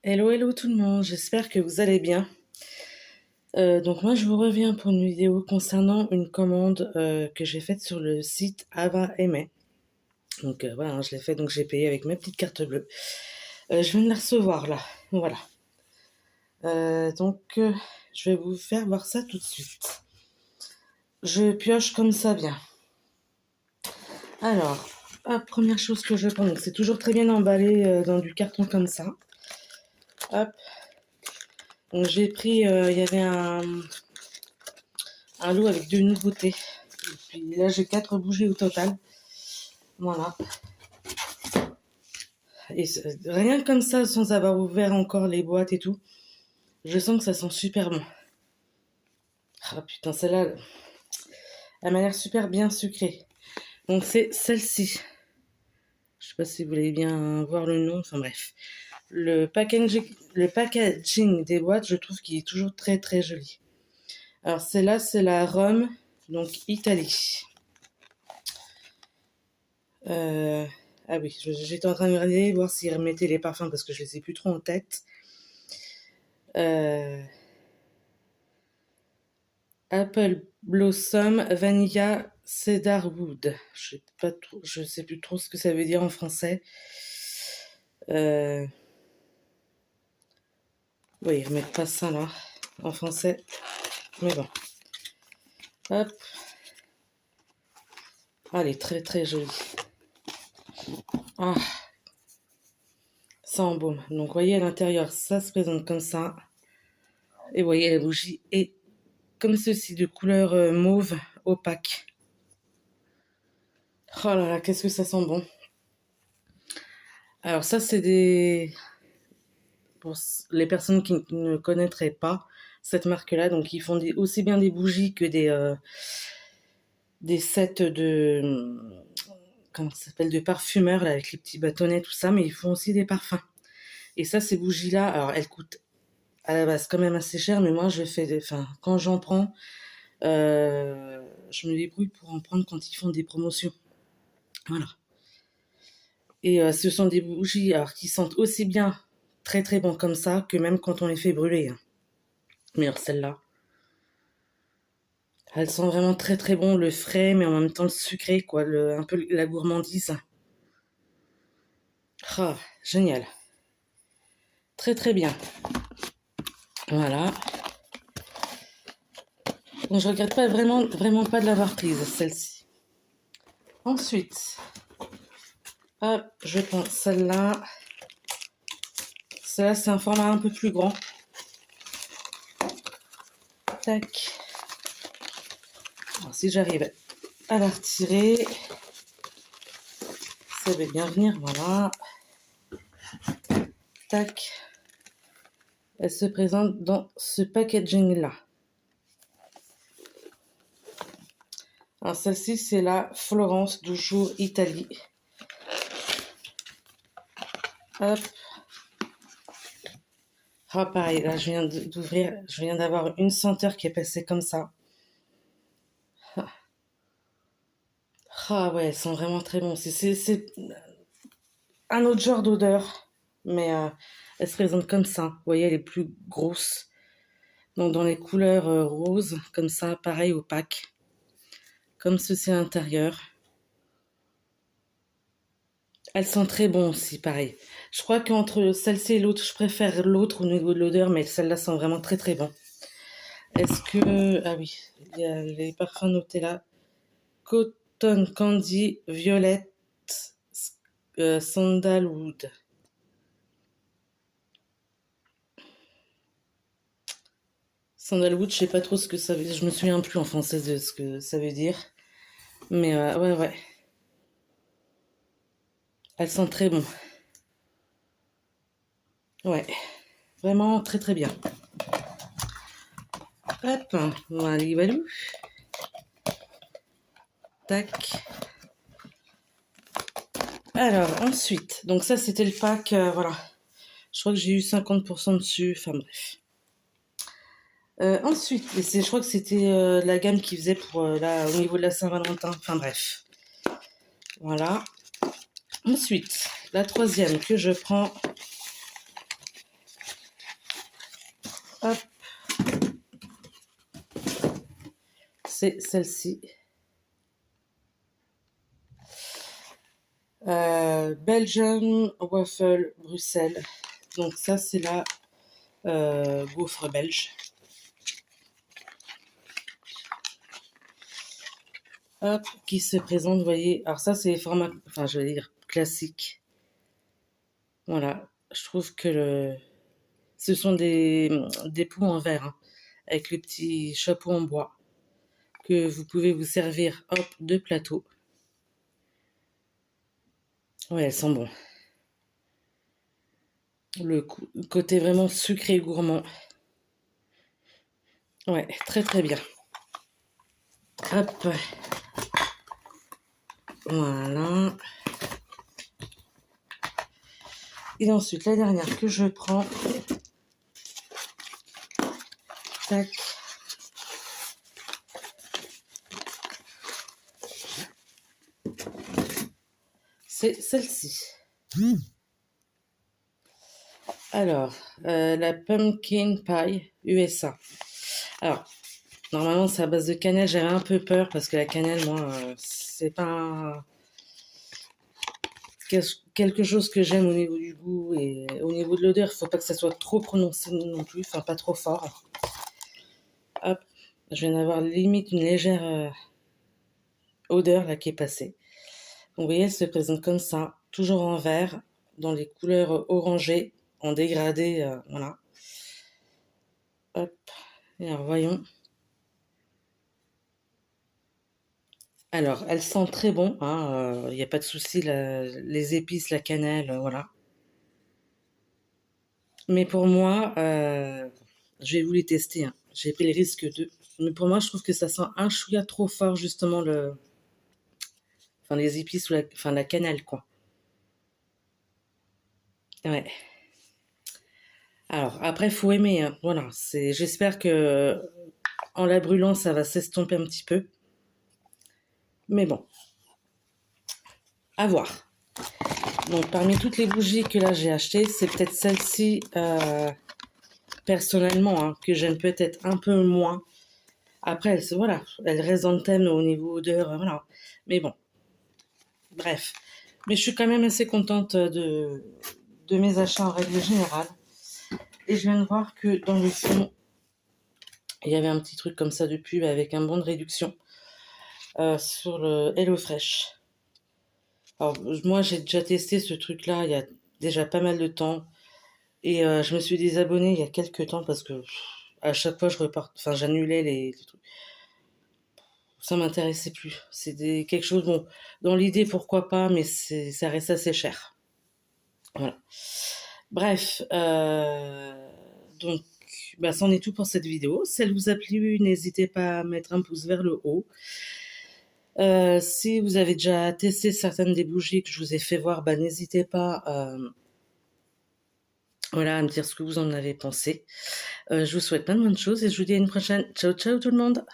Hello, hello tout le monde, j'espère que vous allez bien. Donc moi je vous reviens pour une vidéo concernant une commande que j'ai faite sur le site Ava Aimé. Donc voilà, hein, je l'ai fait, donc j'ai payé avec ma petite carte bleue. Je viens de la recevoir là, voilà. Donc je vais vous faire voir ça tout de suite. Je pioche comme ça vient. Alors, première chose que je prends, donc c'est toujours très bien emballé dans du carton comme ça. Hop. Donc j'ai pris, il y avait un lot avec 2 nouveautés. Et puis là, j'ai 4 bougies au total. Voilà. Et rien que comme ça, sans avoir ouvert encore les boîtes et tout, je sens que ça sent super bon. Ah putain, celle-là, elle m'a l'air super bien sucrée. Donc c'est celle-ci. Je sais pas si vous voulez bien voir le nom, enfin bref. Le packaging des boîtes, je trouve qu'il est toujours très très joli. Alors celle-là, c'est la Rome, donc Italie. Ah oui, j'étais en train de regarder, voir s'ils remettaient les parfums parce que je les ai plus trop en tête. Apple Blossom Vanilla Cedarwood. Je sais plus trop ce que ça veut dire en français. Oui, ils remettent pas ça là en français, mais bon. Hop. Ah, elle est très très jolie. Ah, ça embaume. Donc, vous voyez à l'intérieur, ça se présente comme ça. Et vous voyez, la bougie est comme ceci, de couleur mauve opaque. Oh là là, qu'est-ce que ça sent bon. Alors ça, c'est des... Pour les personnes qui ne connaîtraient pas cette marque-là, donc ils font aussi bien des bougies que des sets de... Comment ça s'appelle? De parfumeurs, là, avec les petits bâtonnets, tout ça, mais ils font aussi des parfums. Et ça, ces bougies-là, alors elles coûtent à la base quand même assez cher, mais moi, enfin, quand j'en prends, je me débrouille pour en prendre quand ils font des promotions. Voilà. Et ce sont des bougies alors, qui sentent aussi bien très très bon comme ça que même quand on les fait brûler. Hein. Mais alors celle-là, elle sent vraiment très très bon le frais, mais en même temps le sucré, quoi, un peu la gourmandise. Ah, génial. Très très bien. Voilà. Donc je regrette pas vraiment pas de l'avoir prise, celle-ci. Ensuite, hop, je prends celle-là. Celle-là, c'est un format un peu plus grand. Tac. Alors, si j'arrive à la retirer, ça va bien venir, voilà. Tac. Elle se présente dans ce packaging-là. Alors celle-ci, c'est la Florence du jour Italie. Hop. Ah, pareil, là, je viens d'ouvrir, je viens d'avoir une senteur qui est passée comme ça. Ah ouais, elles sont vraiment très bons. C'est un autre genre d'odeur, mais elle se présente comme ça. Vous voyez, elle est plus grosse. Donc dans les couleurs roses, comme ça, pareil opaque. Comme ceci à l'intérieur. Elles sont très bonnes aussi, pareil. Je crois qu'entre celle-ci et l'autre, je préfère l'autre au niveau de l'odeur, mais celles-là sont vraiment très très bonnes. Est-ce que... Ah oui, il y a les parfums Nutella. Cotton Candy Violette Sandalwood. Sandalwood, je sais pas trop ce que ça veut dire. Je me souviens plus en français de ce que ça veut dire. Mais ouais. Elles sont très bonnes. Ouais, vraiment très très bien. Hop, voilà. Tac. Alors, ensuite, donc ça c'était le pack, voilà. Je crois que j'ai eu 50% dessus, enfin bref. Ensuite, je crois que c'était la gamme qui faisait pour au niveau de la Saint-Valentin, enfin bref. Voilà. Ensuite, la troisième que je prends, Hop, c'est celle-ci. Belgian Waffle Bruxelles. Donc ça, c'est la gaufre belge. Hop, qui se présente, vous voyez. Alors ça, c'est les formats, enfin, je vais dire, classiques. Voilà, je trouve que ce sont des pots en verre, hein, avec le petit chapeau en bois, que vous pouvez vous servir, hop, de plateau. Ouais, elles sont bonnes. Le côté vraiment sucré et gourmand. Ouais, très très bien. Hop, voilà. Et ensuite, la dernière que je prends. Tac. C'est celle-ci. Alors, la Pumpkin Pie USA. Alors, normalement, c'est à base de cannelle. J'avais un peu peur parce que la cannelle, moi, c'est pas quelque chose que j'aime au niveau du goût et au niveau de l'odeur. Il faut pas que ça soit trop prononcé non plus, enfin pas trop fort. Hop, je viens d'avoir limite une légère odeur là qui est passée. Donc, vous voyez, elle se présente comme ça, toujours en vert, dans les couleurs orangées, en dégradé, voilà. Hop, et alors voyons. Alors, elle sent très bon, hein, il n'y a pas de souci, les épices, la cannelle, voilà. Mais pour moi, je vais vous les tester, hein. J'ai pris le risque de. Mais pour moi, je trouve que ça sent un chouïa trop fort, justement, enfin, les épices ou enfin, la cannelle, quoi. Ouais. Alors, après, faut aimer, hein. Voilà. J'espère que en la brûlant, ça va s'estomper un petit peu. Mais bon, à voir. Donc, parmi toutes les bougies que là j'ai achetées, c'est peut-être celle-ci, personnellement, hein, que j'aime peut-être un peu moins. Après, voilà, elle reste dans le thème au niveau odeur, voilà. Mais bon, bref. Mais je suis quand même assez contente de mes achats en règle générale. Et je viens de voir que dans le fond, il y avait un petit truc comme ça de pub avec un bon de réduction sur le HelloFresh. Alors, moi, j'ai déjà testé ce truc-là il y a déjà pas mal de temps. Et je me suis désabonnée il y a quelques temps parce que à chaque fois, enfin, j'annulais les trucs. Ça m'intéressait plus. C'était quelque chose, bon, dans l'idée, pourquoi pas, mais ça reste assez cher. Voilà. Bref, donc, bah, c'en est tout pour cette vidéo. Si elle vous a plu, n'hésitez pas à mettre un pouce vers le haut. Si vous avez déjà testé certaines des bougies que je vous ai fait voir, bah, n'hésitez pas voilà, à me dire ce que vous en avez pensé. Je vous souhaite plein de bonnes choses et je vous dis à une prochaine. Ciao, ciao tout le monde!